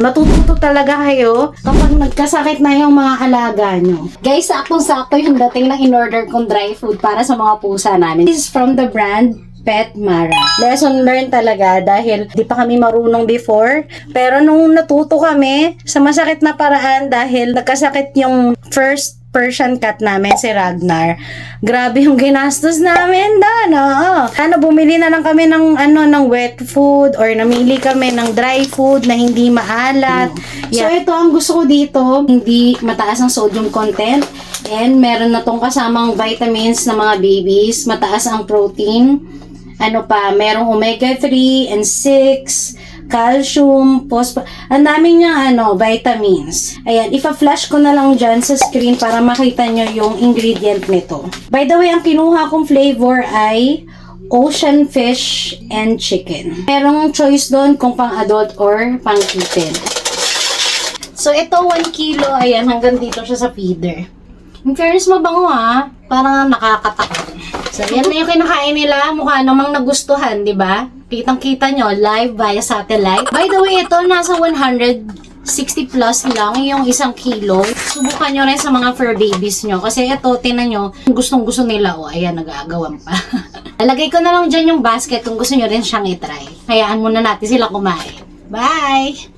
Matututo talaga kayo kapag nagkasakit na yung mga alaga nyo. Guys, saktong-sakto yung dating na in-order kong dry food para sa mga pusa namin. This is from the brand Pet Mara. Lesson learned talaga dahil di pa kami marunong before. Pero nung natuto kami sa masakit na paraan dahil nagkasakit yung first Persian cat namin, si Ragnar. Grabe yung ginastos namin, bumili na lang kami ng ng wet food or namili kami ng dry food na hindi maalat. Yeah. So ito ang gusto ko dito, hindi mataas ang sodium content and meron na tong kasamang vitamins na mga babies, mataas ang protein. Merong omega 3 and 6, calcium, phosphorus, ang daming niyang vitamins. Ayan, ipa-flash ko na lang dyan sa screen para makita nyo yung ingredient nito. By the way, ang kinuha kong flavor ay ocean fish and chicken. Merong choice doon kung pang adult or pang kitten. So, ito 1 kilo, ayan, hanggang dito siya sa feeder. In fairness, mabango parang nakakatakot. So, yan na yung kinakain nila. Mukha namang nagustuhan, di ba? Kitang-kita nyo, live via satellite. By the way, ito nasa 160 plus lang yung 1 kilo. Subukan nyo rin sa mga fur babies nyo. Kasi ito, tinan nyo, gustong-gusto nila. Ayan, nag-aagawan pa. Lalagay ko na lang dyan yung basket kung gusto nyo rin siyang itry. Hayaan muna natin sila kumain. Bye!